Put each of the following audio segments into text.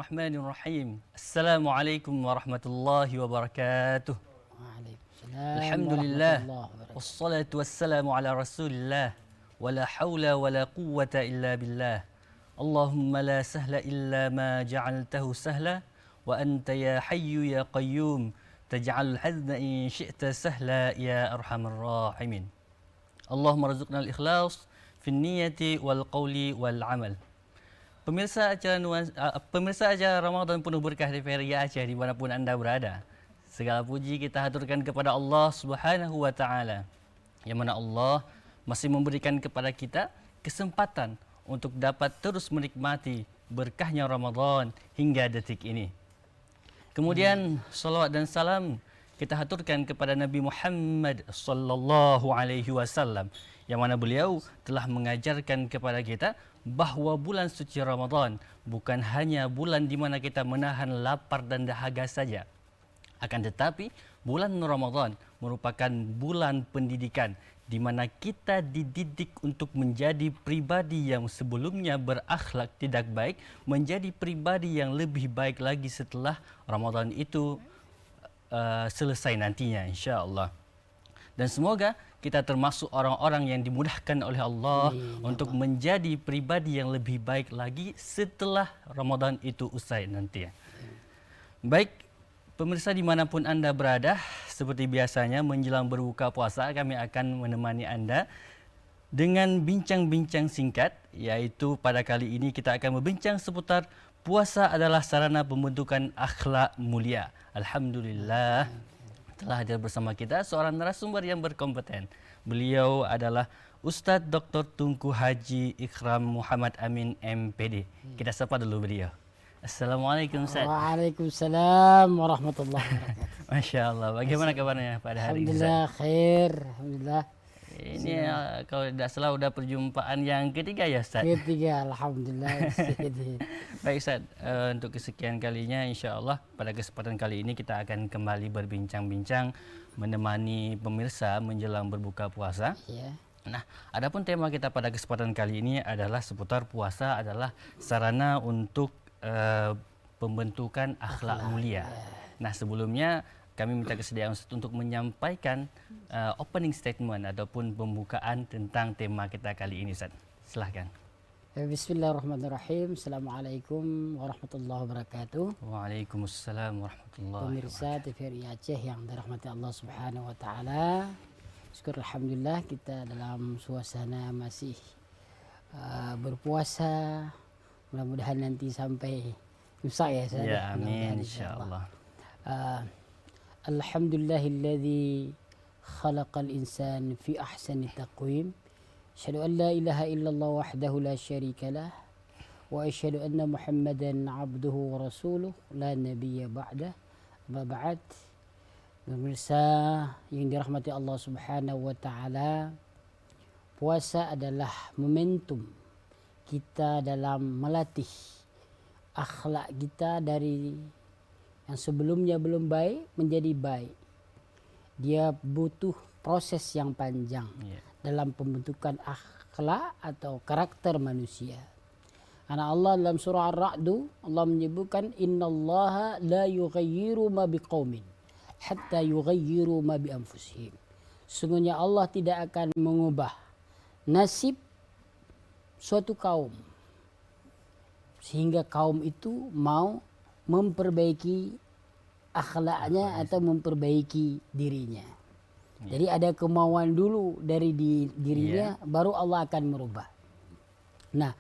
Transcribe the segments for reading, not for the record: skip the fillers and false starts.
Bismillahirrahmanirrahim. Assalamualaikum warahmatullahi wabarakatuh. Waalaikumsalam Alhamdulillah. warahmatullahi wabarakatuh. Wassalatu wassalamu ala rasulillah. Wala hawla wala quwwata illa billah. Allahumma la sahla illa ma ja'altahu sahla. Wa anta ya hayyu ya qayyum. Taj'alul hazna in syi'ta sahla ya arhamar rahimin. Allahumma razuqna al-ikhlas fi niyyati wal qawli wal amal. Pemirsa acara Ramadan penuh berkah di Feria Aceh dimanapun anda berada. Segala puji kita haturkan kepada Allah Subhanahu wa Ta'ala, yang mana Allah masih memberikan kepada kita kesempatan untuk dapat terus menikmati berkahnya Ramadan hingga detik ini. Kemudian salawat dan salam kita haturkan kepada Nabi Muhammad sallallahu alaihi wasallam, yang mana beliau telah mengajarkan kepada kita bahawa bulan suci Ramadan bukan hanya bulan di mana kita menahan lapar dan dahaga saja. Akan tetapi bulan Ramadan merupakan bulan pendidikan di mana kita dididik untuk menjadi pribadi yang sebelumnya berakhlak tidak baik menjadi pribadi yang lebih baik lagi setelah Ramadan itu selesai nantinya, insya-Allah. Dan semoga kita termasuk orang-orang yang dimudahkan oleh Allah untuk menjadi pribadi yang lebih baik lagi setelah Ramadan itu usai nanti. Baik, pemirsa dimanapun anda berada, seperti biasanya menjelang berbuka puasa kami akan menemani anda dengan bincang-bincang singkat, yaitu pada kali ini kita akan berbincang seputar puasa adalah sarana pembentukan akhlak mulia. Alhamdulillah, telah hadir bersama kita seorang narasumber yang berkompeten. Beliau adalah Ustadz Dr. Tunku Haji Ikram Muhammad Amin MPD. Kita sapa dulu beliau. Assalamualaikum Ustaz. Waalaikumsalam warahmatullahi wabarakatuh. Masya Allah. Bagaimana kabarnya pada hari ini? Alhamdulillah khair. Alhamdulillah. Ini kalau tidak salah udah perjumpaan yang ketiga ya Ustaz? Ketiga, alhamdulillah. Baik Ustaz, untuk kesekian kalinya insya Allah pada kesempatan kali ini kita akan kembali berbincang-bincang menemani pemirsa menjelang berbuka puasa. Ya. Nah, adapun tema kita pada kesempatan kali ini adalah seputar puasa adalah sarana untuk pembentukan akhlak mulia. Nah, sebelumnya kami minta kesediaan Ustaz untuk menyampaikan opening statement ataupun pembukaan tentang tema kita kali ini Ustaz. Silahkan. Bismillahirrahmanirrahim. Assalamualaikum warahmatullahi wabarakatuh. Waalaikumsalam warahmatullahi Pemirsa TVRI Aceh yang dirahmati Allah Subhanahu wa Ta'ala. Syukur alhamdulillah kita dalam suasana masih berpuasa. Mudah-mudahan nanti sampai imsak ya Ustaz. Ya, amin insyaallah. Alhamdulillahilladzi khalaqal insan fi ahsani taqwim. Asyhadu an la ilaha illallah wahdahu la syarika lah wa asyhadu anna Muhammadan abduhu wa rasuluh la nabiyya ba'dah. Amma ba'd. Pemirsa yang dirahmati Allah Subhanahu wa Ta'ala, puasa adalah momentum kita dalam melatih akhlak kita dari yang sebelumnya belum baik menjadi baik. Dia butuh proses yang panjang dalam pembentukan akhlak atau karakter manusia. Karena Allah dalam surah Ar-Ra'd Allah menyebutkan innallaha la yughayyiru ma biqaumin hatta yughayyiru ma bi anfusihim. Sungguhnya Allah tidak akan mengubah nasib suatu kaum sehingga kaum itu mau memperbaiki akhlaknya atau memperbaiki dirinya. Jadi ada kemauan dulu dari dirinya, baru Allah akan merubah. Nah,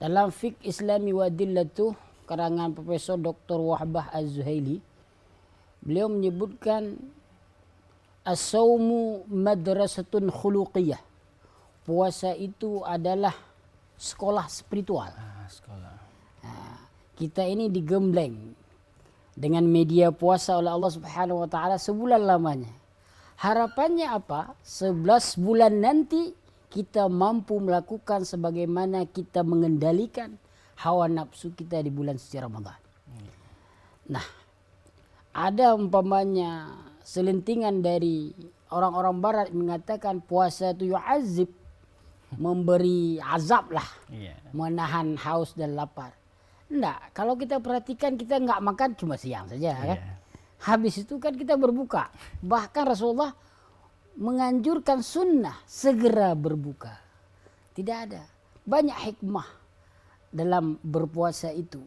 dalam Fiqh Islami wa Dillatuh karangan Profesor Dr. Wahbah Az-Zuhaili, beliau menyebutkan as-saumu madrasatun khuluqiyah. Puasa itu adalah sekolah spiritual. Kita ini digembleng dengan media puasa oleh Allah Subhanahu wa Ta'ala sebulan lamanya. Harapannya apa? 11 bulan nanti kita mampu melakukan sebagaimana kita mengendalikan hawa nafsu kita di bulan suci Ramadan. Nah, ada umpamanya selentingan dari orang-orang barat mengatakan puasa itu yu'azib, memberi azab lah, menahan haus dan lapar. Enggak, kalau kita perhatikan kita nggak makan cuma siang saja kan. Iya. Habis itu kan kita berbuka. Bahkan Rasulullah menganjurkan sunnah segera berbuka. Tidak ada. Banyak hikmah dalam berpuasa itu.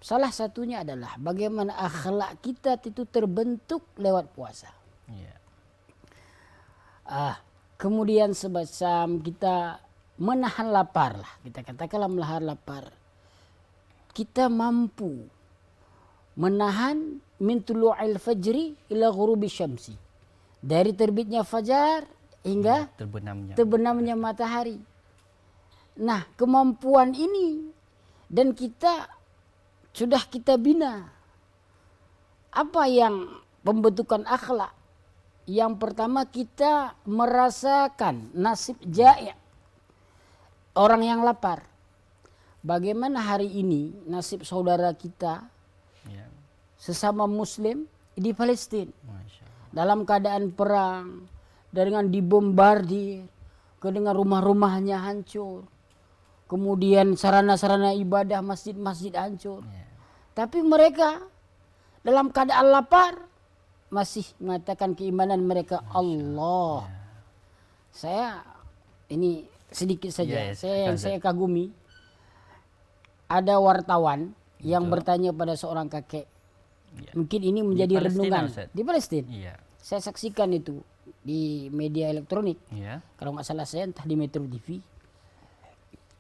Salah satunya adalah bagaimana akhlak kita itu terbentuk lewat puasa. Iya. Kemudian semacam kita menahan lapar lah. Kita katakanlah menahan lapar. Kita mampu menahan min tulu'il fajri ila ghurubi syamsi. Dari terbitnya fajar hingga terbenamnya matahari. Nah, kemampuan ini dan sudah kita bina. Apa yang pembentukan akhlak? Yang pertama kita merasakan nasib ja'i', orang yang lapar. Bagaimana hari ini nasib saudara kita sesama muslim di Palestina dalam keadaan perang, dengan dibombardir, dengan rumah-rumahnya hancur, kemudian sarana-sarana ibadah masjid-masjid hancur. Tapi mereka dalam keadaan lapar masih mengatakan keimanan mereka Allah. Saya ini sedikit saja, saya kagumi. Ada wartawan yang bertanya pada seorang kakek. Mungkin ini menjadi renungan di Palestina. Saya saksikan itu di media elektronik. Kalau nggak salah saya entah di Metro TV.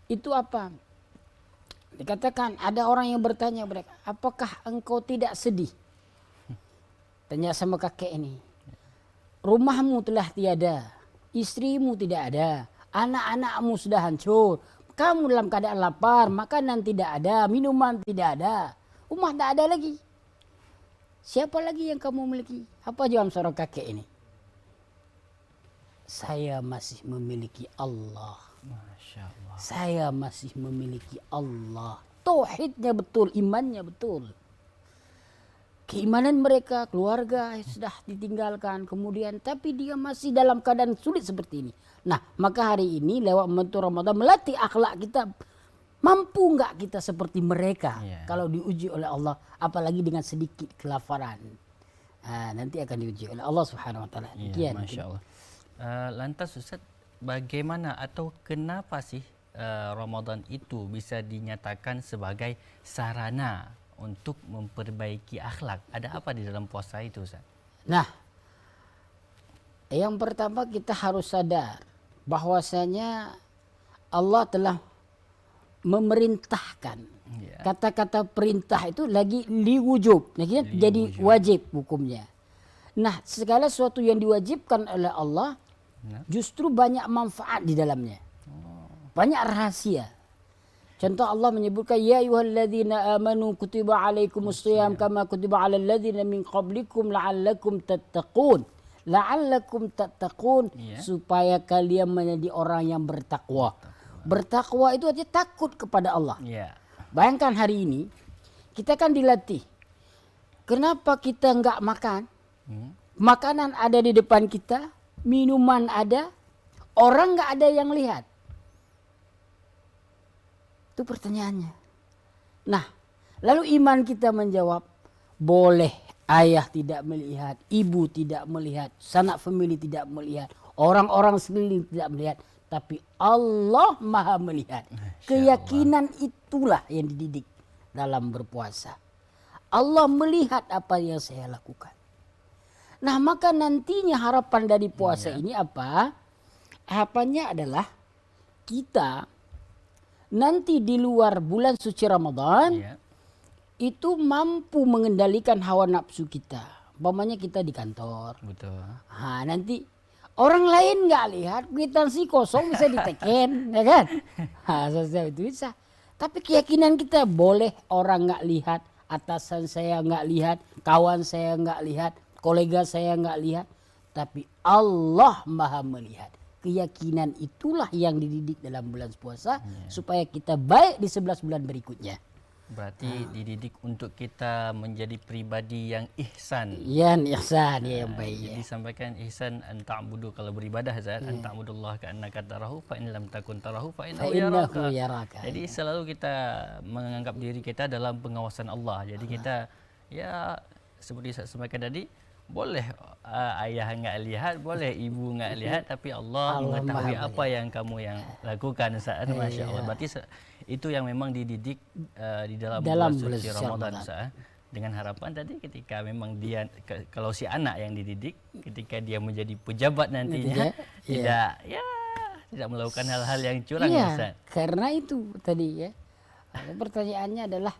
Itu apa? Dikatakan ada orang yang bertanya mereka, apakah engkau tidak sedih? Tanya sama kakek ini. Rumahmu telah tiada, istrimu tidak ada, anak-anakmu sudah hancur. Kamu dalam keadaan lapar, makanan tidak ada, minuman tidak ada, rumah tak ada lagi. Siapa lagi yang kamu miliki? Apa jawab seorang kakek ini? Saya masih memiliki Allah. Masya Allah. Saya masih memiliki Allah. Tauhidnya betul, imannya betul. Keimanan mereka, keluarga sudah ditinggalkan. Kemudian tapi dia masih dalam keadaan sulit seperti ini. Nah, maka hari ini lewat momentum Ramadan melatih akhlak kita. Mampu nggak kita seperti mereka kalau diuji oleh Allah, apalagi dengan sedikit kelaparan. Nanti akan diuji oleh Allah Subhanahu Wa Taala. Masya Allah. Lantas Ustaz, bagaimana atau kenapa sih Ramadan itu bisa dinyatakan sebagai sarana untuk memperbaiki akhlak? Ada apa di dalam puasa itu, Ustaz? Nah, yang pertama kita harus sadar bahwasanya Allah telah memerintahkan. Kata-kata perintah itu lagi liwujub, jadi wajib hukumnya. Nah, segala sesuatu yang diwajibkan oleh Allah justru banyak manfaat di dalamnya. Banyak rahasia. Contoh Allah menyebutkan ya ayyuhalladzina amanu kutiba alaikumusshiyam kama kutiba alal ladzina min qablikum la'allakum tattaqun. La'allakum tattaqun, supaya kalian menjadi orang yang bertakwa. Bertakwa itu artinya takut kepada Allah. Bayangkan hari ini kita kan dilatih. Kenapa kita nggak makan? Makanan ada di depan kita, minuman ada, orang nggak ada yang lihat. Itu pertanyaannya. Nah, lalu iman kita menjawab, boleh ayah tidak melihat, ibu tidak melihat, sanak famili tidak melihat, orang-orang sekeliling tidak melihat, tapi Allah Maha melihat. Keyakinan itulah yang dididik dalam berpuasa. Allah melihat apa yang saya lakukan. Nah, maka nantinya harapan dari puasa ini apa? Harapannya adalah kita nanti di luar bulan suci Ramadan itu mampu mengendalikan hawa nafsu kita. Umpamanya kita di kantor. Betul. Nanti orang lain nggak lihat, kwitansi kosong bisa diteken, ya kan? Sesuatu itu bisa. Tapi keyakinan kita boleh orang nggak lihat, atasan saya nggak lihat, kawan saya nggak lihat, kolega saya nggak lihat, tapi Allah Maha melihat. Keyakinan itulah yang dididik dalam bulan puasa supaya kita baik di 11 bulan berikutnya. Berarti dididik untuk kita menjadi pribadi yang ihsan. Ihsan yang baik. Jadi sampaikan ihsan an ta'budu, kalau beribadah Ustaz, an ta'budullah ka'annaka tarahu fa in lam takun tarahu fa innahu yaraka. Jadi selalu kita menganggap diri kita dalam pengawasan Allah. Jadi kita ya seperti saya sampaikan tadi, boleh ayah enggak lihat, boleh ibu enggak lihat, tapi Allah mengetahui apa yang kamu yang lakukan saat Masya Allah. Berarti itu yang memang dididik di dalam bulan suci Ramadan Ustaz. Dengan harapan tadi ketika memang dia kalau si anak yang dididik, ketika dia menjadi pejabat nantinya tidak melakukan hal-hal yang curang Ustaz. Karena itu tadi pertanyaannya adalah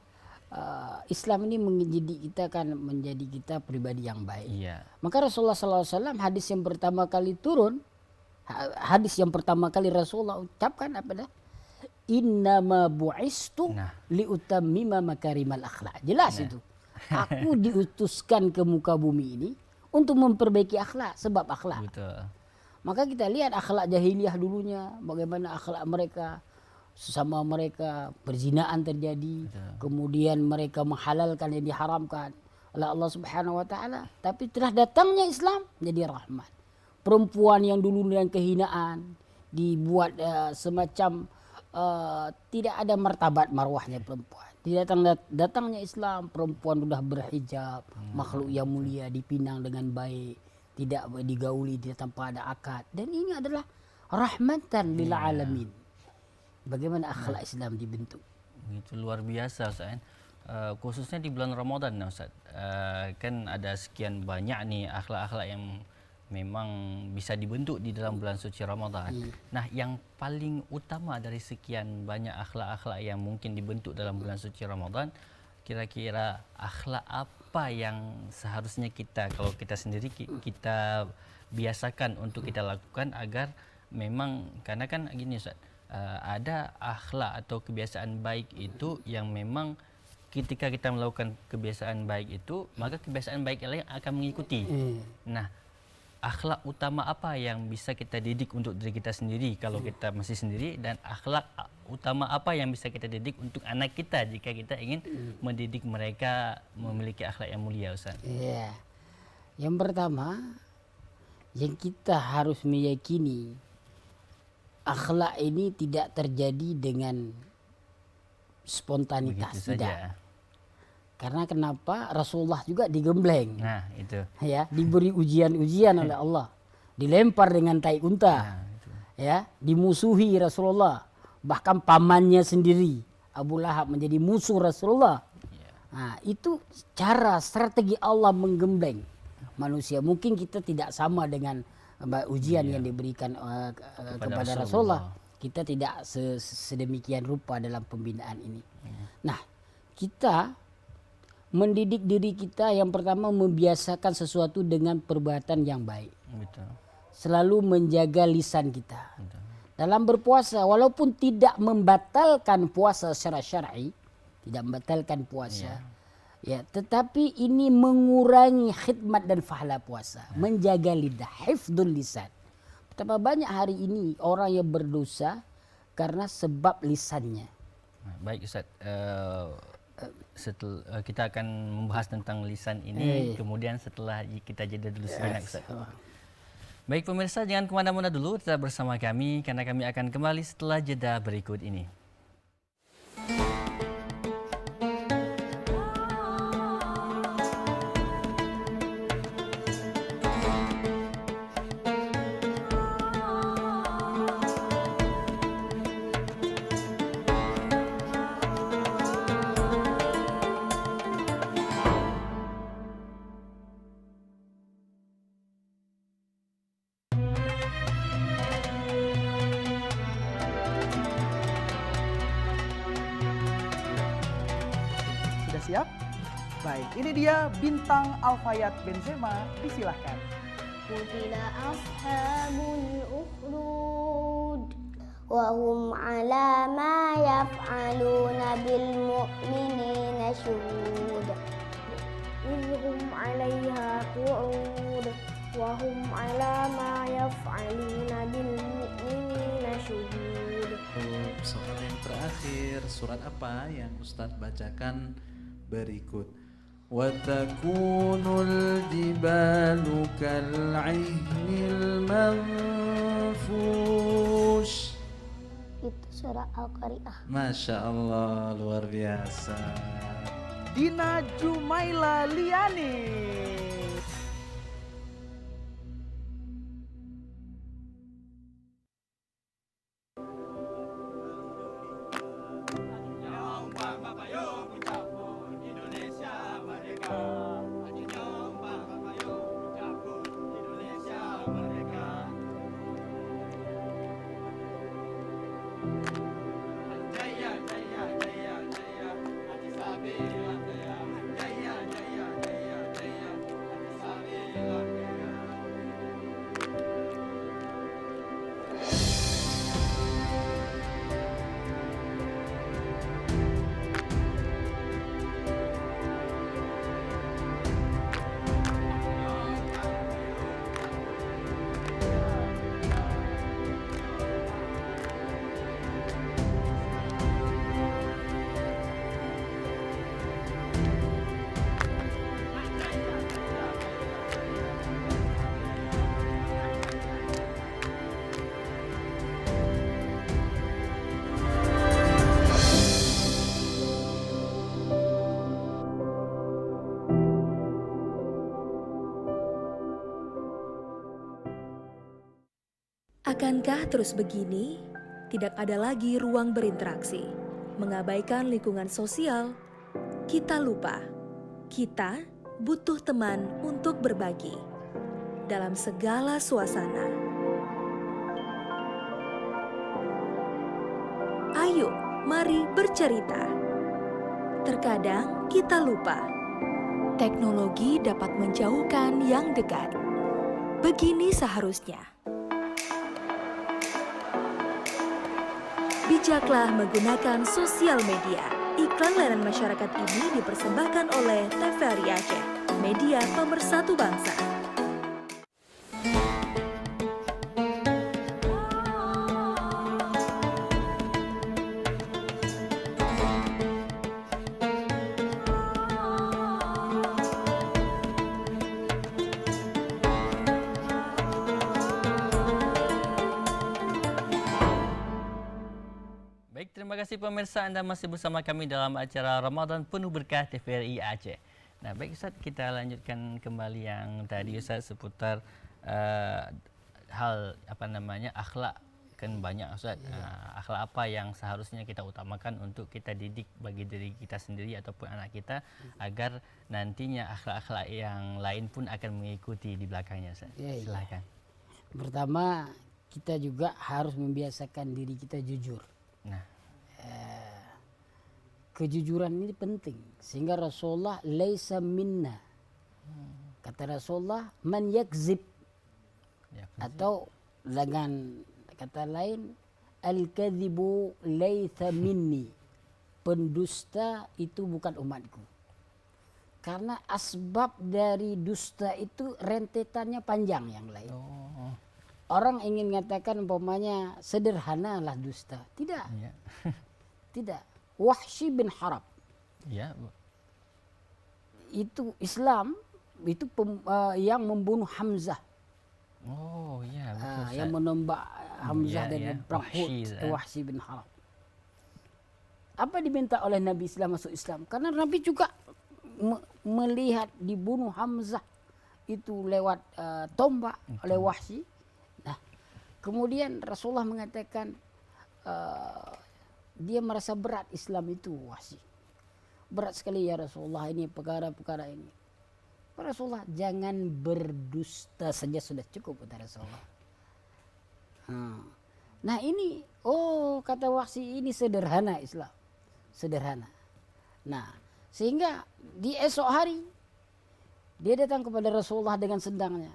Islam ini mendidik kita kan menjadi kita pribadi yang baik. Maka Rasulullah SAW hadis yang pertama kali turun, hadis yang pertama kali Rasulullah ucapkan apa dah? Innama bu'istu liutammima makarimal akhlak. Jelas itu. Aku diutuskan ke muka bumi ini untuk memperbaiki akhlak, sebab akhlak. Betul. Maka kita lihat akhlak jahiliyah dulunya, bagaimana akhlak mereka, sesama mereka perzinaan terjadi, kemudian mereka menghalalkan yang diharamkan oleh Allah Subhanahu wa taala. Tapi telah datangnya Islam jadi rahmat. Perempuan yang dulu dengan kehinaan dibuat semacam tidak ada martabat marwahnya perempuan. Datangnya Islam, perempuan sudah berhijab, makhluk yang mulia, dipinang dengan baik, tidak digauli, tidak tanpa ada akad. Dan ini adalah rahmatan lil alamin. Bagaimana akhlak Islam dibentuk? Itu luar biasa Ustaz. Khususnya di bulan Ramadan Ustaz. Kan ada sekian banyak nih akhlak-akhlak yang memang bisa dibentuk di dalam bulan suci Ramadan. Nah, yang paling utama dari sekian banyak akhlak-akhlak yang mungkin dibentuk dalam bulan suci Ramadan, kira-kira akhlak apa yang seharusnya kita, kalau kita sendiri kita biasakan untuk kita lakukan agar memang, karena kan gini Ustaz, ada akhlak atau kebiasaan baik itu yang memang ketika kita melakukan kebiasaan baik itu, maka kebiasaan baik yang lain akan mengikuti. Nah, akhlak utama apa yang bisa kita didik untuk diri kita sendiri kalau kita masih sendiri, dan akhlak utama apa yang bisa kita didik untuk anak kita jika kita ingin mendidik mereka memiliki akhlak yang mulia Ustaz? Yang pertama, yang kita harus meyakini akhlak ini tidak terjadi dengan spontanitas, tidak. Karena kenapa? Rasulullah juga digembleng. Nah, itu. Diberi ujian-ujian oleh Allah. Dilempar dengan tai unta. Dimusuhi Rasulullah. Bahkan pamannya sendiri, Abu Lahab, menjadi musuh Rasulullah. Nah, itu cara strategi Allah menggembleng manusia. Mungkin kita tidak sama dengan ujian yang diberikan kepada Rasulullah. Kita tidak sedemikian rupa dalam pembinaan ini. Nah, kita mendidik diri kita yang pertama membiasakan sesuatu dengan perbuatan yang baik. Betul. Selalu menjaga lisan kita. Betul. Dalam berpuasa, walaupun tidak membatalkan puasa secara syar'i, tidak membatalkan puasa, tetapi ini mengurangi khidmat dan pahala puasa. Menjaga lidah, hifdzul lisan. Betapa banyak hari ini orang yang berdosa karena sebab lisannya. Baik Ustaz, kita akan membahas tentang lisan ini kemudian setelah kita jeda dulu sejenak Ustaz. Baik pemirsa, jangan kemana-mana dulu, tetap bersama kami karena kami akan kembali setelah jeda berikut ini. Siap? Baik, ini dia bintang Alfayat Benzema, disilahkan. Qutila ashabul ukhdud wa hum ala ma yaf'aluna bil mu'minina syuhud. Idhum 'alaiha qu'ud wa hum ala ma yaf'aluna bil mu'minina syuhud. Soal yang terakhir, surat surat apa yang Ustadz bacakan berikut. Watakunul jibalu kal'ihnil manfush. Itu surah Al-Qari'ah. Masya Allah, luar biasa. Dina Jumaila Liani. Akankah terus begini? Tidak ada lagi ruang berinteraksi, mengabaikan lingkungan sosial. Kita lupa, kita butuh teman untuk berbagi dalam segala suasana. Ayo, mari bercerita. Terkadang kita lupa, teknologi dapat menjauhkan yang dekat. Begini seharusnya. Bijaklah menggunakan sosial media. Iklan layanan masyarakat ini dipersembahkan oleh TVRI Aceh, media pemersatu bangsa. Baik, terima kasih pemirsa, Anda masih bersama kami dalam acara Ramadan Penuh Berkah TVRI Aceh. Nah, baik Ustaz, kita lanjutkan kembali yang tadi Ustaz seputar hal akhlak. Kan banyak Ustaz, akhlak apa yang seharusnya kita utamakan untuk kita didik bagi diri kita sendiri ataupun anak kita agar nantinya akhlak-akhlak yang lain pun akan mengikuti di belakangnya Ustaz. Silakan. Pertama, kita juga harus membiasakan diri kita jujur. Nah, kejujuran ini penting sehingga Rasulullah laisa minna. Kata Rasulullah man yakzib, atau dengan kata lain al-kadzibu laisa minni. Pendusta itu bukan umatku. Karena asbab dari dusta itu rentetannya panjang yang lain. Orang ingin mengatakan umpamanya sederhanalah dusta. Tidak. ya. Tidak. Wahsy bin Harb. Ya. Itu Islam itu yang membunuh Hamzah. Oh, iya, betul. Ustaz. Yang menembak Hamzah Ya, dari ya. perang Uhud, Wahsy bin Harb. Apa diminta oleh Nabi Islam masuk Islam? Karena Nabi juga melihat dibunuh Hamzah itu lewat tombak oleh Wahsy. Nah, kemudian Rasulullah mengatakan dia merasa berat Islam itu Wahsy. Berat sekali ya Rasulullah ini perkara-perkara ini. Rasulullah, jangan berdusta saja sudah cukup kata Rasulullah. Nah ini, kata Wahsy, ini sederhana Islam. Sederhana. Nah, sehingga di esok hari dia datang kepada Rasulullah dengan sendangnya.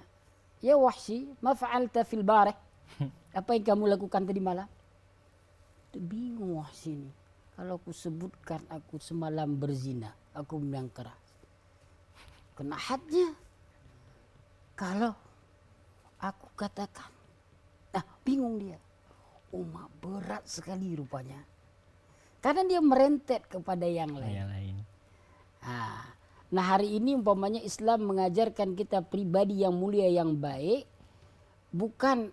Ya Wahsy, ma fa'alta fil barih? Apa yang kamu lakukan tadi malam? Bingung Wahsy ini. Kalau aku sebutkan aku semalam berzina, aku bilang keras. Kena hadnya. Kalau aku katakan, bingung dia. Berat sekali rupanya. Karena dia merentet kepada yang lain. Yang lain. Nah hari ini umpamanya Islam mengajarkan kita pribadi yang mulia yang baik, bukan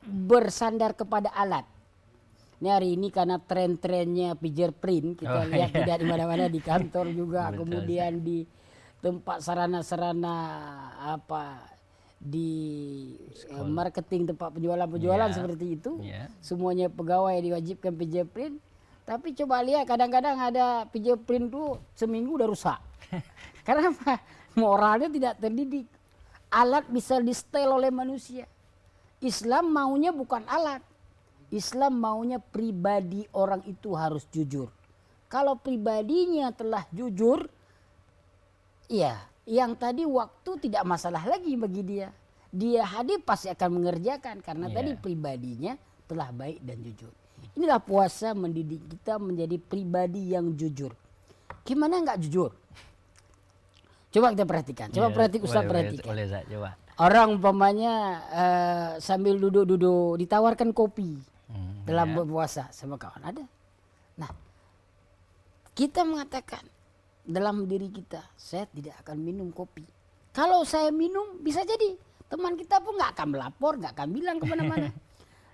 bersandar kepada alat. Ini hari ini karena tren-trennya fingerprint kita lihat tidak di mana-mana, di kantor juga, kemudian di tempat sarana-sarana di marketing, tempat penjualan seperti itu. Semuanya pegawai diwajibkan fingerprint. Tapi coba lihat kadang-kadang ada fingerprint tuh seminggu udah rusak. Karena apa? Moralnya tidak terdidik. Alat bisa di-setel oleh manusia. Islam maunya bukan alat. Islam maunya pribadi orang itu harus jujur. Kalau pribadinya telah jujur, ya yang tadi waktu tidak masalah lagi bagi dia. Dia hadir pasti akan mengerjakan karena tadi pribadinya telah baik dan jujur. Inilah puasa mendidik kita menjadi pribadi yang jujur. Gimana enggak jujur? Coba kita perhatikan. Coba Ustaz perhatikan. Boleh Zat, coba. Orang umpamanya sambil duduk-duduk ditawarkan kopi dalam berpuasa sama kawan ada. Nah, kita mengatakan dalam diri kita, saya tidak akan minum kopi. Kalau saya minum bisa jadi teman kita pun nggak akan melapor, nggak akan bilang kemana-mana.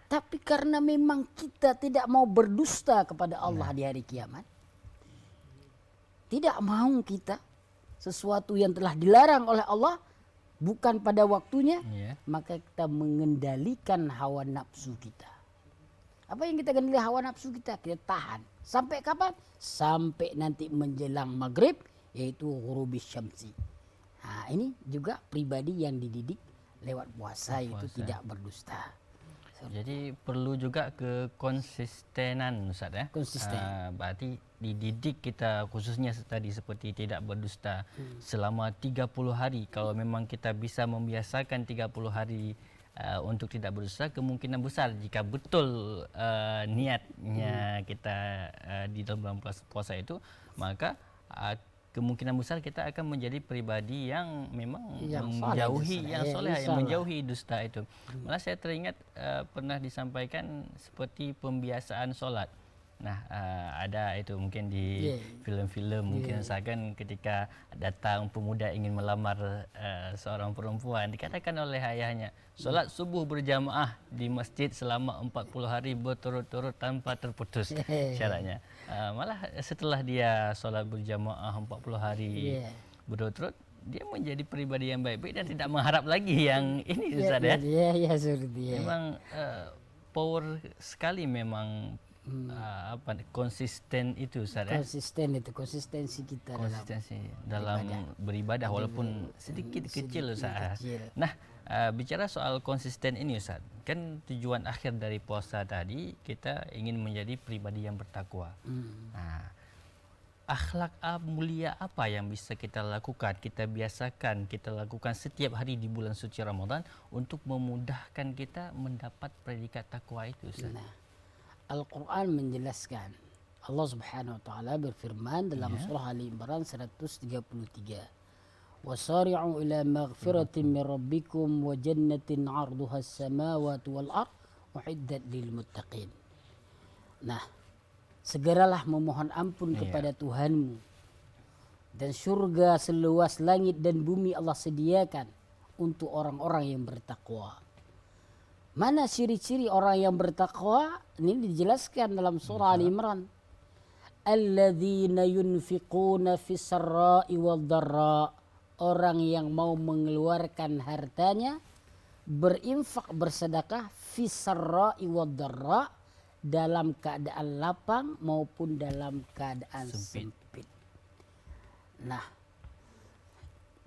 Tapi karena memang kita tidak mau berdusta kepada Allah di hari kiamat, tidak mau kita sesuatu yang telah dilarang oleh Allah bukan pada waktunya, maka kita mengendalikan hawa nafsu kita. Apa yang kita kendali hawa nafsu kita tahan. Sampai kapan? Sampai nanti menjelang maghrib, yaitu ghurubis syamsi. Nah, ini juga pribadi yang dididik lewat puasa, itu tidak berdusta. Jadi perlu juga kekonsistenan Ustaz ya. Konsisten. Berarti dididik kita khususnya tadi seperti tidak berdusta selama 30 hari. Kalau memang kita bisa membiasakan 30 hari untuk tidak berdusta, kemungkinan besar jika betul niatnya kita di dalam puasa itu, maka kemungkinan besar kita akan menjadi pribadi yang memang menjauhi menjauhi dusta itu. Malah saya teringat pernah disampaikan seperti pembiasaan solat. Nah, ada itu mungkin di film-film mungkin misalkan ketika datang pemuda ingin melamar seorang perempuan, dikatakan oleh ayahnya, solat subuh berjamaah di masjid selama 40 hari berturut-turut tanpa terputus syaratnya. Malah setelah dia solat berjamaah 40 hari berturut-turut, dia menjadi pribadi yang baik-baik dan tidak mengharap lagi yang ini Ustaz ya. Memang power sekali memang konsisten itu Ustaz ya. Konsistensi kita dalam beribadah walaupun sedikit kecil Ustaz. Nah, bicara soal konsisten ini Ustaz, kan tujuan akhir dari puasa tadi kita ingin menjadi pribadi yang bertakwa. Nah, akhlak mulia apa yang bisa kita lakukan, kita biasakan, kita lakukan setiap hari di bulan suci Ramadan untuk memudahkan kita mendapat predikat takwa itu Ustaz? Al-Quran menjelaskan, Allah Subhanahu wa taala berfirman dalam surah Ali Imran 133, wasari'u ila maghfiratin min rabbikum wa jannatin 'arduha as-samawati wal ard uiddat lil muttaqin. Nah, segeralah memohon ampun kepada Tuhanmu, dan surga seluas langit dan bumi Allah sediakan untuk orang-orang yang bertakwa. Mana ciri-ciri orang yang bertakwa? Ini dijelaskan dalam surah Ali Imran. Alladzina yunfiquna fis sarra'i wad dharra. Orang yang mau mengeluarkan hartanya, berinfak, bersedekah fis sarra'i wad dharra, dalam keadaan lapang maupun dalam keadaan sempit. Nah,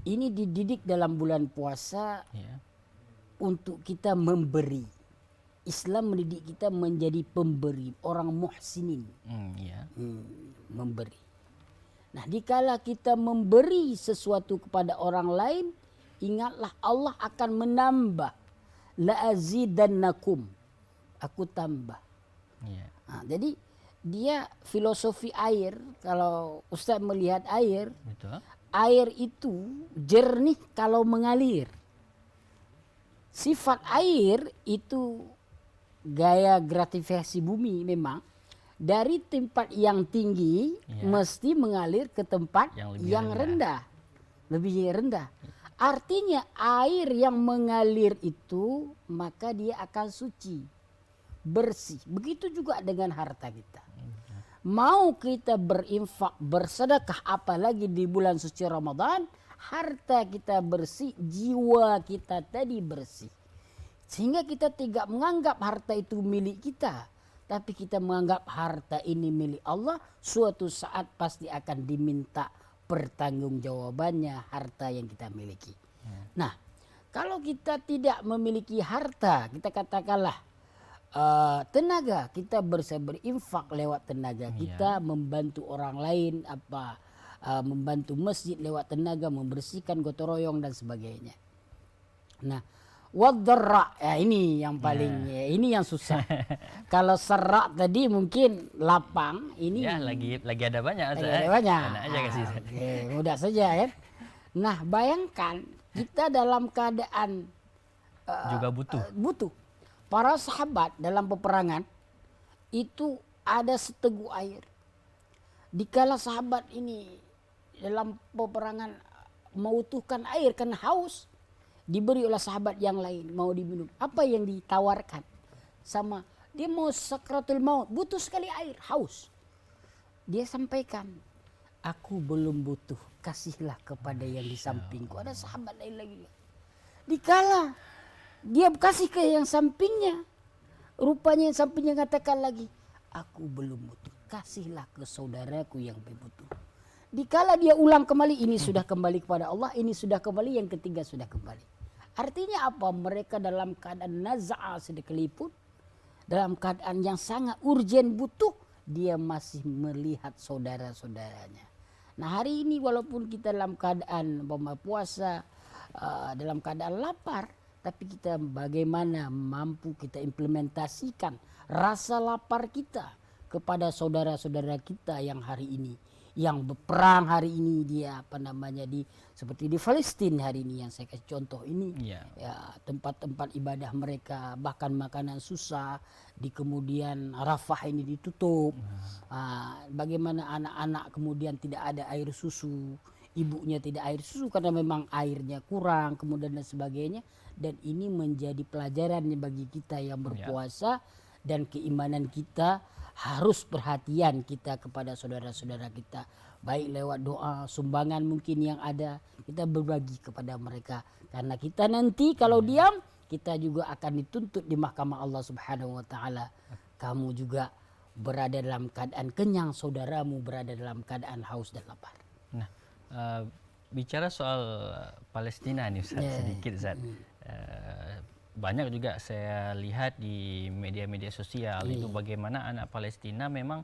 ini dididik dalam bulan puasa untuk kita memberi. Islam mendidik kita menjadi pemberi, orang muhsinin. Memberi. Nah, dikala kita memberi sesuatu kepada orang lain, ingatlah Allah akan menambah. La azidannakum. Aku tambah. Nah, jadi dia filosofi air, kalau Ustaz melihat air, air itu jernih kalau mengalir. Sifat air itu gaya gratifikasi bumi memang. dari tempat yang tinggi mesti mengalir ke tempat Yang lebih yang rendah. lebih rendah. Artinya air yang mengalir itu maka dia akan suci, bersih. Begitu juga dengan harta kita. Mau kita berinfak, bersedekah, apalagi di bulan suci Ramadan, harta kita bersih, jiwa kita tadi bersih. Sehingga kita tidak menganggap harta itu milik kita, tapi kita menganggap harta ini milik Allah. Suatu saat pasti akan diminta pertanggungjawabannya harta yang kita miliki. Nah, kalau kita tidak memiliki harta, kita katakanlah tenaga, kita berinfak lewat tenaga kita, membantu orang lain, membantu masjid lewat tenaga, membersihkan gotong royong dan sebagainya. Nah, wadharra, ya ini yang paling ini yang susah. Kalau serak tadi mungkin lapang, ini Ya, lagi ada banyak. lagi ada banyak. Enak aja kasih. Oke, mudah saja kan. Nah, bayangkan kita dalam keadaan Juga butuh. Para sahabat dalam peperangan itu ada seteguk air. Dikala sahabat ini dalam peperangan membutuhkan air karena haus, diberi oleh sahabat yang lain mau diminum. Apa yang ditawarkan? Sama dia mau sakratul maut, butuh sekali air, haus. Dia sampaikan, aku belum butuh, kasihlah kepada yang di sampingku. Ada sahabat lain lagi. Dikala dia kasih ke yang sampingnya, rupanya yang sampingnya katakan lagi, aku belum butuh, kasihlah ke saudaraku yang butuh. Dikala dia ulang kembali, ini sudah kembali kepada Allah, ini sudah kembali, yang ketiga sudah kembali. Artinya apa? Mereka dalam keadaan naza'a sedekelipun, dalam keadaan yang sangat urgen butuh, dia masih melihat saudara-saudaranya. Nah, hari ini walaupun kita dalam keadaan puasa, dalam keadaan lapar, tapi kita bagaimana mampu kita implementasikan rasa lapar kita kepada saudara-saudara kita yang hari ini, yang berperang hari ini, dia seperti di Palestina hari ini yang saya kasih contoh ini, ya tempat-tempat ibadah mereka bahkan makanan susah, di kemudian Rafah ini ditutup, bagaimana anak-anak kemudian tidak ada air susu, ibunya tidak air susu karena memang airnya kurang, kemudian dan sebagainya. Dan ini menjadi pelajaran bagi kita yang berpuasa, dan keimanan kita harus perhatian kita kepada saudara-saudara kita, baik lewat doa, sumbangan mungkin yang ada, kita berbagi kepada mereka, karena kita nanti kalau diam kita juga akan dituntut di mahkamah Allah Subhanahu wa taala. Kamu juga berada dalam keadaan kenyang, saudaramu berada dalam keadaan haus dan lapar. Nah, bicara soal Palestina nih Ustaz, sedikit Ustaz. Banyak juga saya lihat di media-media sosial itu bagaimana anak Palestina memang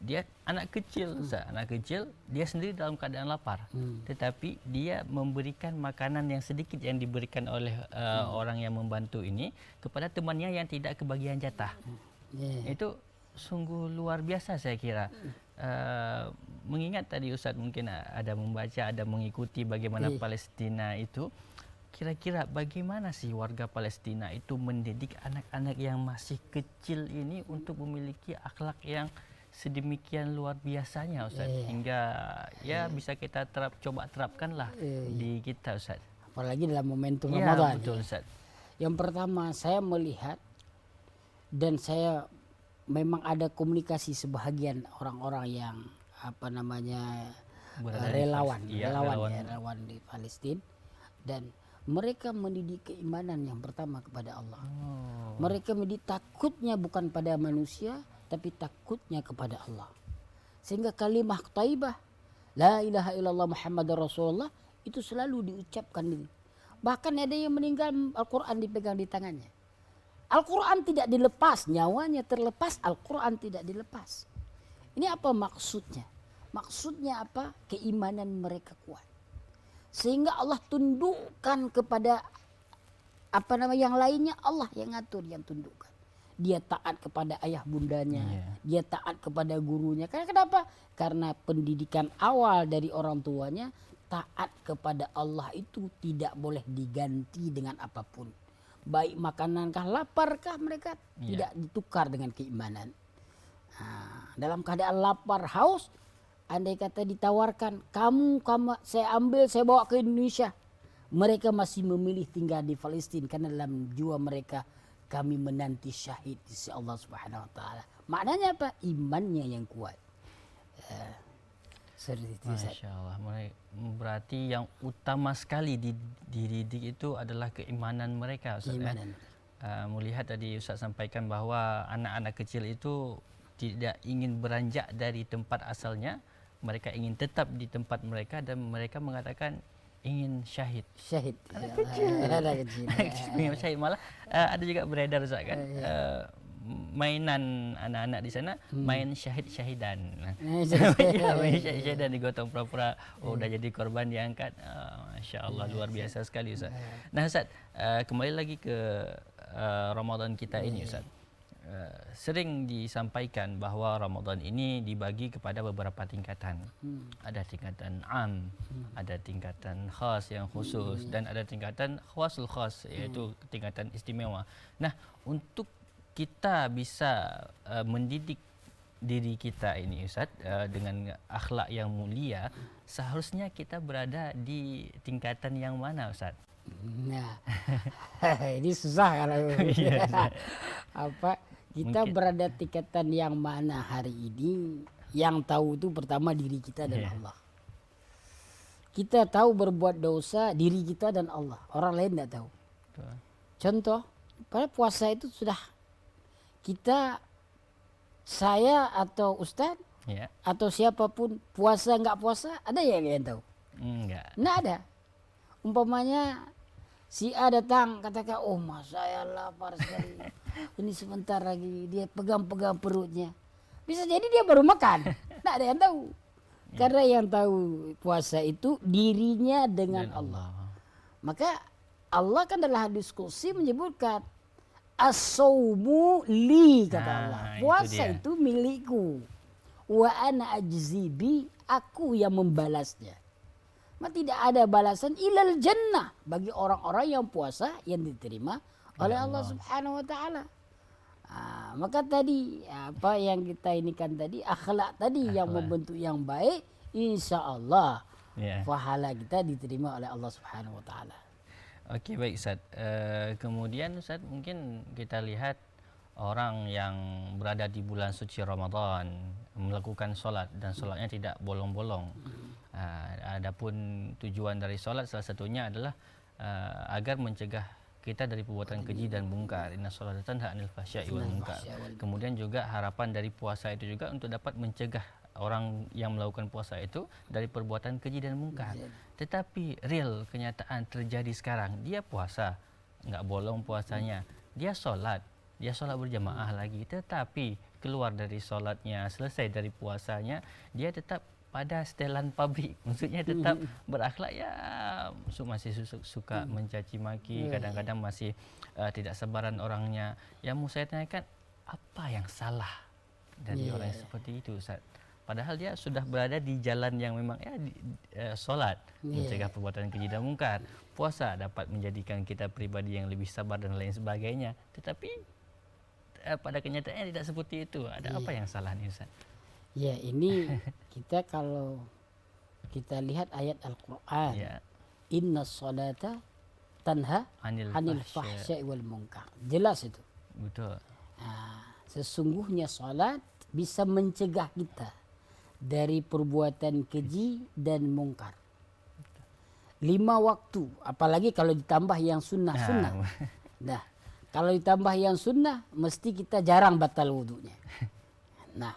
dia anak kecil, Ustaz, anak kecil, dia sendiri dalam keadaan lapar, tetapi dia memberikan makanan yang sedikit yang diberikan oleh orang yang membantu ini kepada temannya yang tidak kebagian jatah. Itu sungguh luar biasa saya kira. Mengingat tadi Ustaz mungkin ada membaca, ada mengikuti bagaimana Palestina itu, kira-kira bagaimana sih warga Palestina itu mendidik anak-anak yang masih kecil ini untuk memiliki akhlak yang sedemikian luar biasanya Ustaz, hingga bisa kita coba terapkanlah di kita Ustaz. Apalagi dalam momentum Ramadan. Betul Ustaz. Yang pertama saya melihat, dan saya memang ada komunikasi sebahagian orang-orang yang relawan di Palestina, dan mereka mendidik keimanan yang pertama kepada Allah. Mereka mendidik takutnya bukan pada manusia, tapi takutnya kepada Allah. Sehingga kalimah thayyibah, la ilaha illallah Muhammadar Rasulullah, itu selalu diucapkan. Bahkan ada yang meninggal Al-Quran dipegang di tangannya. Al-Quran tidak dilepas, nyawanya terlepas, Al-Quran tidak dilepas. Ini apa maksudnya? Maksudnya apa? Keimanan mereka kuat. Sehingga Allah tundukkan kepada yang lainnya, Allah yang ngatur, yang tundukkan. Dia taat kepada ayah bundanya, dia taat kepada gurunya. Karena kenapa? Karena pendidikan awal dari orang tuanya, taat kepada Allah itu tidak boleh diganti dengan apapun. Baik makanankah, laparkah, mereka tidak ditukar dengan keimanan. Dalam keadaan lapar, haus, andai kata ditawarkan, kamu saya ambil, saya bawa ke Indonesia. Mereka masih memilih tinggal di Palestina karena dalam jiwa mereka kami menanti syahid di sisi Allah Subhanahu wa taala. Maknanya apa? Imannya yang kuat. Seperti itu. Masya Allah. Berarti yang utama sekali dididik itu adalah keimanan mereka, Ustaz. Keimanan. Melihat tadi Ustaz sampaikan bahwa anak-anak kecil itu tidak ingin beranjak dari tempat asalnya, mereka ingin tetap di tempat mereka dan mereka mengatakan ingin syahid. Syahid. Anak kecil. Ingin syahid, malah ada juga beredar, Ustaz, kan. Mainan anak-anak di sana main syahid-syahidan. Main syahid-syahidan digotong pura-pura udah jadi korban diangkat. Masya Allah, luar biasa sekali, Ustaz. Nah, Ustaz, kembali lagi ke Ramadan kita ini, Ustaz. Sering disampaikan bahwa Ramadan ini dibagi kepada beberapa tingkatan. Ada tingkatan am, ada tingkatan khas yang khusus, dan ada tingkatan khasul khas, yaitu tingkatan istimewa. Nah, untuk kita bisa mendidik diri kita ini, Ustaz, dengan akhlak yang mulia, seharusnya kita berada di tingkatan yang mana, Ustaz? Nah, ini susah kalau apa kita Mungkin berada tingkatan yang mana hari ini. Yang tahu itu pertama diri kita dan Allah. Kita tahu berbuat dosa diri kita dan Allah, orang lain tidak tahu. Contoh, pada puasa itu sudah kita, saya atau Ustaz atau siapapun puasa nggak puasa, ada yang tahu? Enggak. Nggak ada. Umpamanya si A datang katakan, oh mas saya lapar sekali, ini sebentar lagi dia pegang-pegang perutnya, bisa jadi dia baru makan. Nggak ada yang tahu. Karena yang tahu puasa itu dirinya dengan Allah. Maka Allah kan dalam hadis qudsi menyebutkan as-saumu li, kata Allah. Puasa itu milikku. Wa ana ajzibi, aku yang membalasnya. Maka tidak ada balasan ilal jannah bagi orang-orang yang puasa yang diterima oleh Allah Subhanahu wa taala. Maka tadi apa yang kita ini kan tadi, akhlak tadi yang membentuk yang baik, insya Allah pahala kita diterima oleh Allah Subhanahu wa taala. Okey, baik, Ustaz. Kemudian Ustaz, mungkin kita lihat orang yang berada di bulan suci Ramadan melakukan solat dan solatnya tidak bolong-bolong. Adapun tujuan dari solat salah satunya adalah agar mencegah kita dari perbuatan keji dan mungkar. Inna sholata tanha 'anil fahsya'i wal munkar. Kemudian juga harapan dari puasa itu juga untuk dapat mencegah orang yang melakukan puasa itu dari perbuatan keji dan mungkar. Tetapi real kenyataan terjadi sekarang, dia puasa, enggak bolong puasanya. Dia solat berjamaah lagi, tetapi keluar dari solatnya, selesai dari puasanya, dia tetap pada setelan pabrik. Maksudnya tetap berakhlak, masih suka mencaci maki, kadang-kadang masih tidak sabaran orangnya. Yang mau saya tanyakan, apa yang salah dari orang yang seperti itu, Ustaz? Padahal dia sudah berada di jalan yang memang solat mencegah perbuatan keji dan mungkar, puasa dapat menjadikan kita pribadi yang lebih sabar dan lain sebagainya. Tetapi pada kenyataannya tidak seperti itu. Ada apa yang salah nih, Ustaz? Ya, ini kita kalau kita lihat ayat Al-Qur'an, inna sholata tanha anil fahsya'i wal munkar. Jelas itu. Betul. Sesungguhnya salat bisa mencegah kita dari perbuatan keji dan mungkar. 5 waktu, apalagi kalau ditambah yang sunnah-sunnah. Nah, kalau ditambah yang sunnah, mesti kita jarang batal wudunya. Nah,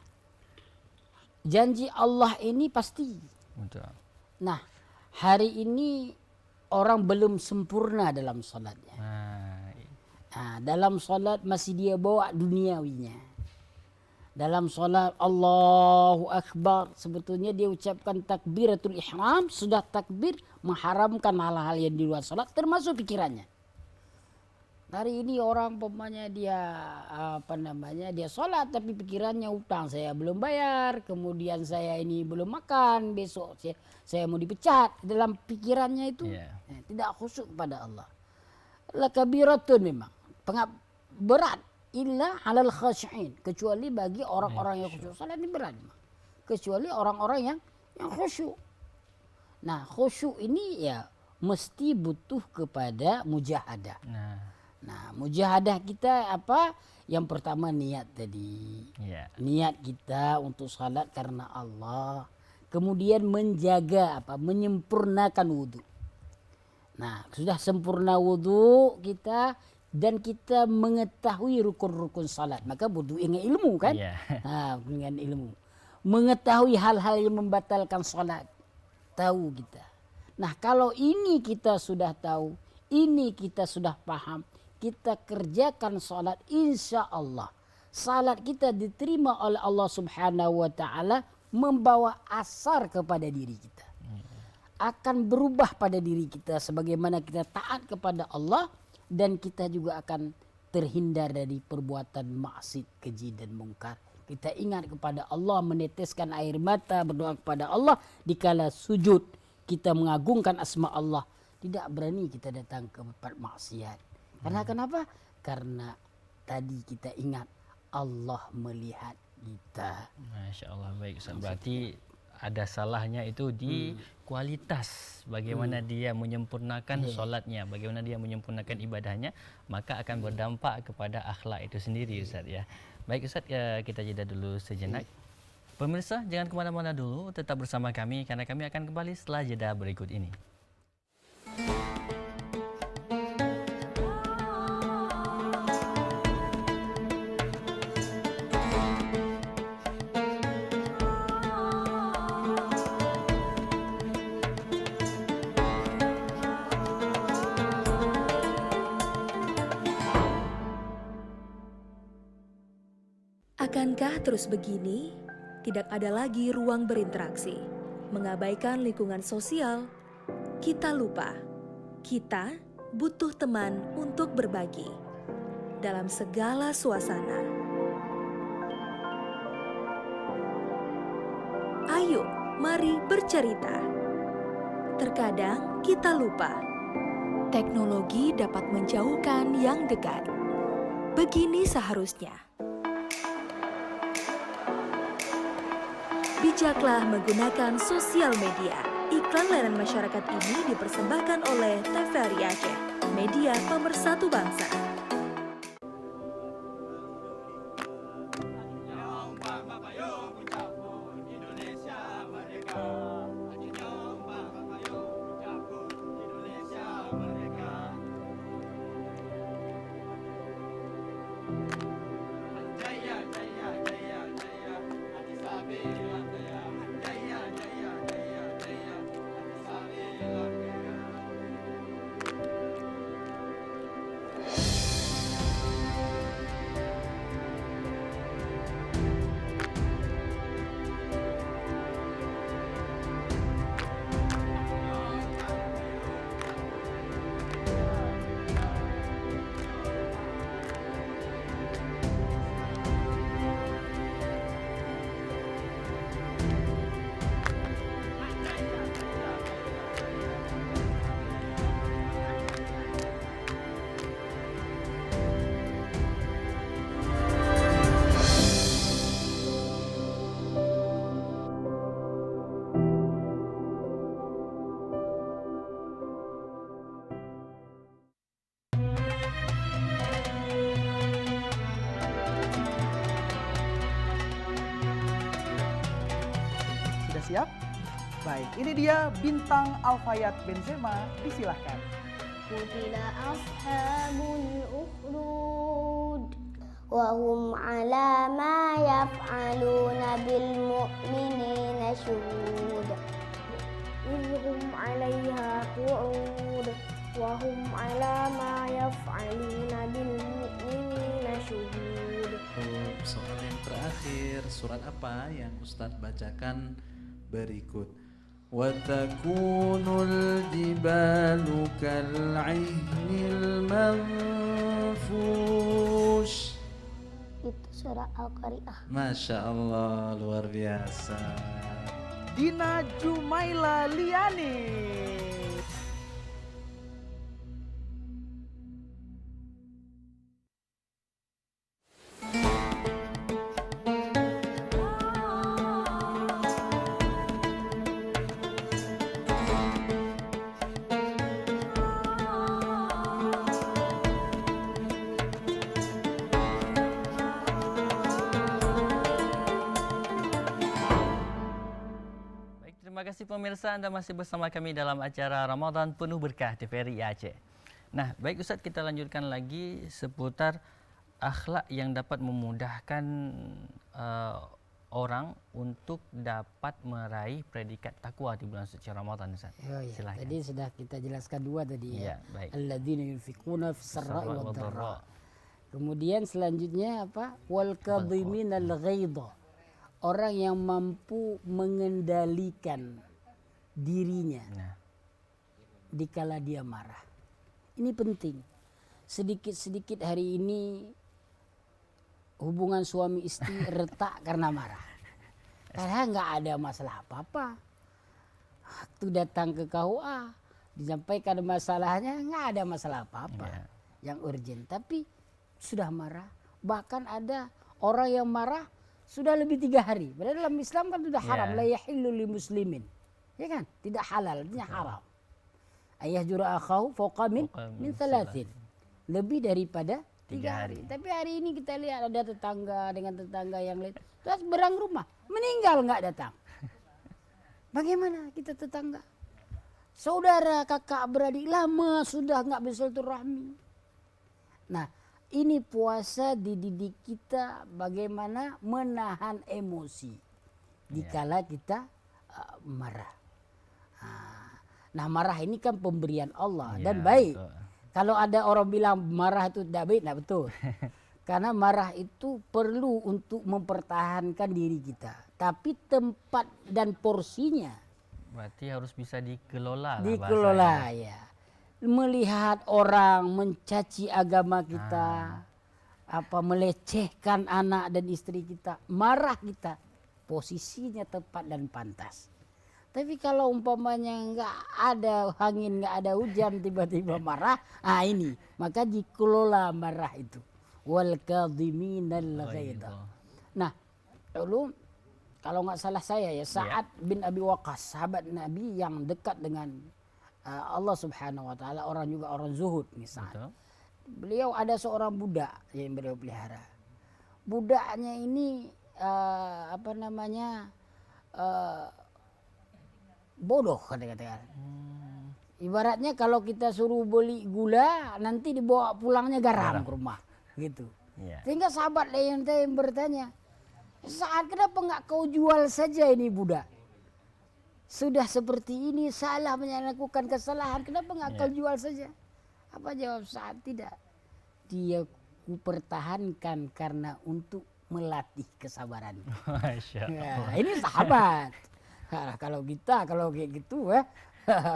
janji Allah ini pasti. Betul. Nah, hari ini orang belum sempurna dalam salatnya. Dalam salat masih dia bawa duniawinya. Dalam solat Allahu Akbar, sebetulnya dia ucapkan takbiratul ihram, sudah takbir mengharamkan hal-hal yang di luar solat, termasuk pikirannya. Hari ini orang pemanya dia dia solat tapi pikirannya utang, saya belum bayar, kemudian saya ini belum makan, besok saya mau dipecat. Dalam pikirannya itu tidak khusyuk kepada Allah. La kabiratun, memang berat. illa 'alal khashi'in, kecuali bagi orang-orang yang khusyuk. Salat ini berat, kecuali orang-orang yang khusyuk. Nah, khusyuk ini ya mesti butuh kepada mujahadah. Nah, mujahadah kita apa? Yang pertama niat tadi. Niat kita untuk salat karena Allah. Kemudian menjaga apa? Menyempurnakan wudu. Nah, sudah sempurna wudu kita dan kita mengetahui rukun-rukun salat, maka wudu dengan ilmu kan? Nah, dengan ilmu. Mengetahui hal-hal yang membatalkan salat. Tahu kita. Nah, kalau ini kita sudah tahu, ini kita sudah paham, kita kerjakan salat, insya Allah salat kita diterima oleh Allah Subhanahu wa taala, membawa asar kepada diri kita. Akan berubah pada diri kita sebagaimana kita taat kepada Allah, dan kita juga akan terhindar dari perbuatan maksiat, keji dan mungkar. Kita ingat kepada Allah, meneteskan air mata, berdoa kepada Allah dikala sujud. Kita mengagungkan asma Allah. Tidak berani kita datang ke tempat maksiat. Karena kenapa? Karena tadi kita ingat Allah melihat kita. Masya Allah, baik Ustaz. Berarti ada salahnya itu di kualitas bagaimana dia menyempurnakan solatnya, bagaimana dia menyempurnakan ibadahnya, maka akan berdampak kepada akhlak itu sendiri, Ustaz ya. Baik Ustaz, ya, kita jeda dulu sejenak. Pemirsa, jangan kemana-mana dulu, tetap bersama kami karena kami akan kembali setelah jeda berikut ini. Akankah terus begini? Tidak ada lagi ruang berinteraksi, mengabaikan lingkungan sosial. Kita lupa, kita butuh teman untuk berbagi dalam segala suasana. Ayo, mari bercerita. Terkadang kita lupa, teknologi dapat menjauhkan yang dekat. Begini seharusnya. Bijaklah menggunakan sosial media. Iklan layanan masyarakat ini dipersembahkan oleh TVRI Aceh, media pemersatu bangsa. Siap? Baik, ini dia bintang Alfayat Benzema, disilahkan. Qutila ashabul ukhdud wa hum ala ma yaf'aluna bil mu'minina syuhud. Idhum 'alaiha qu'ud wa hum ala ma yaf'aluna bil mu'minina syuhud. Soal yang terakhir, surat apa yang Ustadz bacakan berikut? Watakunul jibalu kal'ihnil manfush. Itu surah Al-Qari'ah. Masya Allah, luar biasa. Dina Jumaila Liani. pemirsa, Anda masih bersama kami dalam acara Ramadan Penuh Berkah TVRI Aceh. Nah, baik Ustaz, kita lanjutkan lagi seputar akhlak yang dapat memudahkan orang untuk dapat meraih predikat takwa di bulan suci Ramadan, Ustaz. Oh, ya. Silahkan. Tadi sudah kita jelaskan dua tadi ya. Baik. Alladzina yunfiquna fis-sarra'i Sarra' wad-dharra. wad-dharra. Kemudian selanjutnya apa? Wal kadhiminal ghaidha. Orang yang mampu mengendalikan dirinya Nah, dikala dia marah. Ini penting. Sedikit-sedikit hari ini hubungan suami istri retak karena marah. Karena nggak ada masalah apa-apa. Waktu datang ke KUA disampaikan masalahnya, nggak ada masalah apa-apa yang urgent. Tapi sudah marah. Bahkan ada orang yang marah sudah lebih 3 hari. Padahal dalam Islam kan sudah haram. La yahillu li muslimin. Ya kan? Tidak halal, artinya haram. Ayah jura akhahu fawqa min thalathin. Lebih daripada 3 hari. Tapi hari ini kita lihat ada tetangga dengan tetangga yang lain. Terus berang rumah, meninggal nggak datang. Bagaimana kita tetangga? Saudara, kakak, beradik lama sudah nggak bersilaturahmi. Nah, ini puasa dididik kita bagaimana menahan emosi dikala kita marah. Nah, marah ini kan pemberian Allah dan baik. betul. Kalau ada orang bilang marah itu tidak baik, tidak betul. Karena marah itu perlu untuk mempertahankan diri kita. Tapi tempat dan porsinya Berarti harus bisa dikelola lah dikelola bahasanya. ya. Melihat orang mencaci agama kita, apa melecehkan anak dan istri kita, marah kita, posisinya tepat dan pantas. Tapi kalau umpamanya nggak ada angin, nggak ada hujan, tiba-tiba marah, ini maka dikelola marah itu. Wal kadhiminal ghaidha. Nah, dulu kalau nggak salah saya ya, Sa'ad bin Abi Waqqas, sahabat Nabi yang dekat dengan Allah Subhanahu wa taala, orang juga orang zuhud misalnya. Beliau ada seorang budak yang beliau pelihara. Budaknya ini bodoh kata-kata. Ibaratnya kalau kita suruh beli gula, nanti dibawa pulangnya garam ke rumah gitu. Sehingga sahabat lain yang bertanya, "Saat kenapa nggak kau jual saja ini budak? Sudah seperti ini, salah melakukan kesalahan, kenapa nggak kau jual saja?" Apa jawab Saat? Tidak. Dia kupertahankan karena untuk melatih kesabaran. Masya Allah. Nah, ini sahabat. Nah, kalau kayak gitu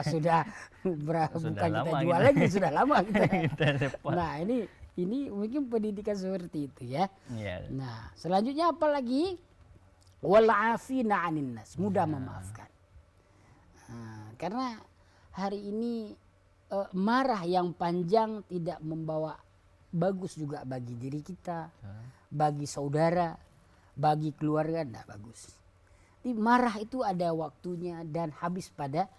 sudah bukan lama kita jual kita. lagi, sudah lama kita. Kita repot. Nah, ini mungkin pendidikan seperti itu ya. Iya. Nah, selanjutnya apa lagi? Wal 'afina 'anil nas, mudah memaafkan. Nah, karena hari ini marah yang panjang tidak membawa bagus juga bagi diri kita, bagi saudara, bagi keluarga, tidak bagus. Jadi marah itu ada waktunya dan habis pada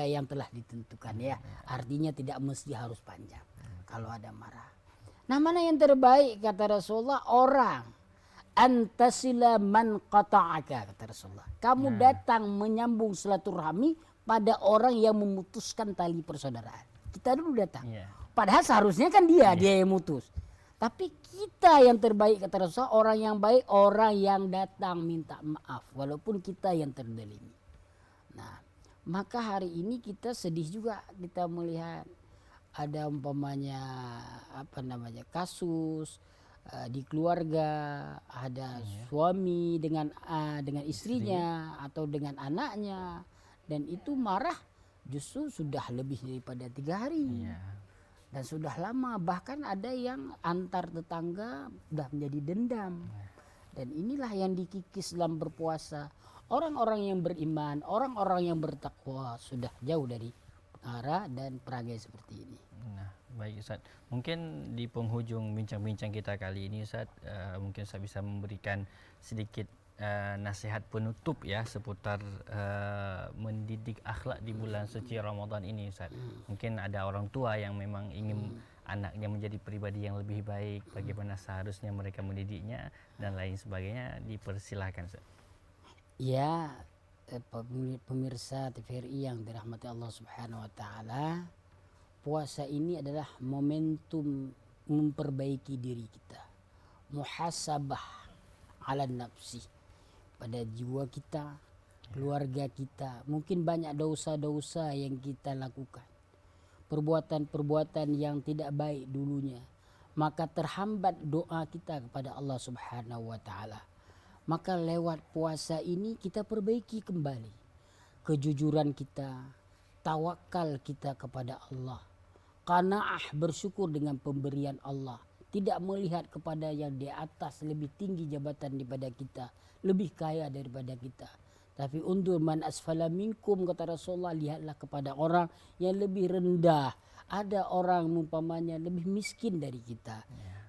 yang telah ditentukan ya. Artinya tidak mesti harus panjang kalau ada marah. Nah, mana yang terbaik kata Rasulullah? Orang antasila man qata'aka kata Rasulullah. Kamu datang menyambung silaturahmi pada orang yang memutuskan tali persaudaraan. Kita dulu datang. Padahal seharusnya kan dia yang mutus. Tapi kita yang terbaik kata Rasulullah, orang yang baik, orang yang datang minta maaf walaupun kita yang terdolimi. Nah, maka hari ini kita sedih juga kita melihat ada umpamanya kasus di keluarga, ada suami dengan istrinya atau dengan anaknya, dan itu marah justru sudah lebih daripada 3 hari. Dan sudah lama, bahkan ada yang antar tetangga sudah menjadi dendam. Dan inilah yang dikikis dalam berpuasa. Orang-orang yang beriman, orang-orang yang bertakwa sudah jauh dari penjara dan perangai seperti ini. Nah, baik Ustaz. Mungkin di penghujung bincang-bincang kita kali ini Ustaz, mungkin Ustaz bisa memberikan sedikit nasihat penutup ya seputar mendidik akhlak di bulan suci Ramadan ini Ustaz. Mungkin ada orang tua yang memang ingin anaknya menjadi pribadi yang lebih baik, bagaimana seharusnya mereka mendidiknya dan lain sebagainya, dipersilahkan Ustaz. Ya, pemirsa TVRI yang dirahmati Allah Subhanahu wa taala, puasa ini adalah momentum memperbaiki diri kita. Muhasabah ala nafsi, pada jiwa kita, keluarga kita. Mungkin banyak dosa-dosa yang kita lakukan, perbuatan-perbuatan yang tidak baik dulunya, maka terhambat doa kita kepada Allah Subhanahu wa taala. Maka lewat puasa ini kita perbaiki kembali kejujuran kita, tawakal kita kepada Allah, qanaah, bersyukur dengan pemberian Allah, tidak melihat kepada yang di atas lebih tinggi jabatan daripada kita, lebih kaya daripada kita. Tapi undur man asfala minkum, kata Rasulullah, lihatlah kepada orang yang lebih rendah. Ada orang umpamanya lebih miskin dari kita.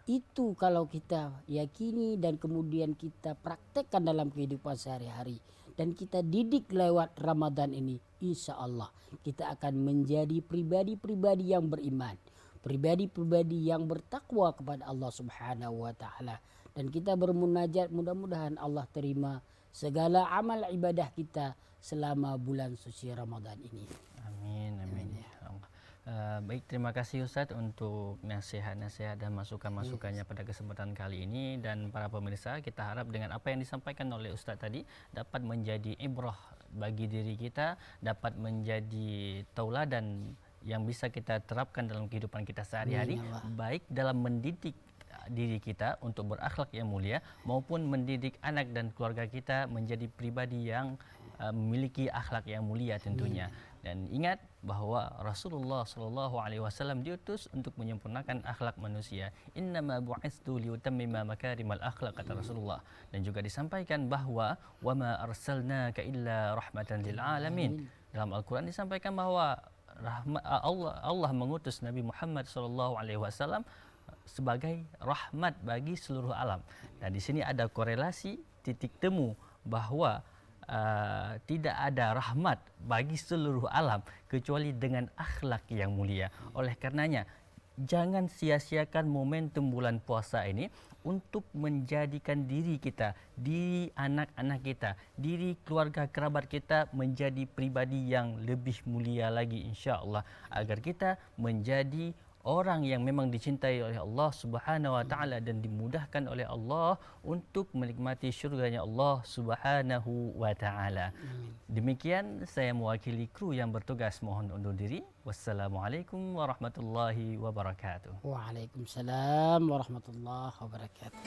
Itu kalau kita yakini dan kemudian kita praktekkan dalam kehidupan sehari-hari dan kita didik lewat Ramadan ini, insya Allah kita akan menjadi pribadi-pribadi yang beriman, pribadi-pribadi yang bertakwa kepada Allah Subhanahu wa taala. Dan kita bermunajat, mudah-mudahan Allah terima segala amal ibadah kita selama bulan suci Ramadan ini. Amin, amin. Ya Allah. Baik, terima kasih Ustadz untuk nasihat-nasihat dan masukan-masukannya pada kesempatan kali ini. Dan para pemirsa, kita harap dengan apa yang disampaikan oleh Ustadz tadi dapat menjadi ibrah bagi diri kita, dapat menjadi tauladan yang bisa kita terapkan dalam kehidupan kita sehari-hari, baik dalam mendidik diri kita untuk berakhlak yang mulia maupun mendidik anak dan keluarga kita menjadi pribadi yang memiliki akhlak yang mulia tentunya. Dan ingat bahwa Rasulullah SAW diutus untuk menyempurnakan akhlak manusia. Innama bu'istu liutammima makarimal akhlaq, kata Rasulullah. Dan juga disampaikan bahwa wama arsalnaka illa rahmatan lil alamin. Dalam Al-Quran disampaikan bahwa Allah mengutus Nabi Muhammad SAW sebagai rahmat bagi seluruh alam. Dan di sini ada korelasi titik temu bahwa tidak ada rahmat bagi seluruh alam kecuali dengan akhlak yang mulia. Oleh karenanya, jangan sia-siakan momentum bulan puasa ini untuk menjadikan diri kita, diri anak-anak kita, diri keluarga kerabat kita menjadi pribadi yang lebih mulia lagi, insya-Allah, agar kita menjadi orang yang memang dicintai oleh Allah Subhanahu wa taala dan dimudahkan oleh Allah untuk menikmati syurganya Allah Subhanahu wa taala. Demikian saya mewakili kru yang bertugas mohon undur diri. Wassalamualaikum warahmatullahi wabarakatuh. Waalaikumsalam warahmatullahi wabarakatuh.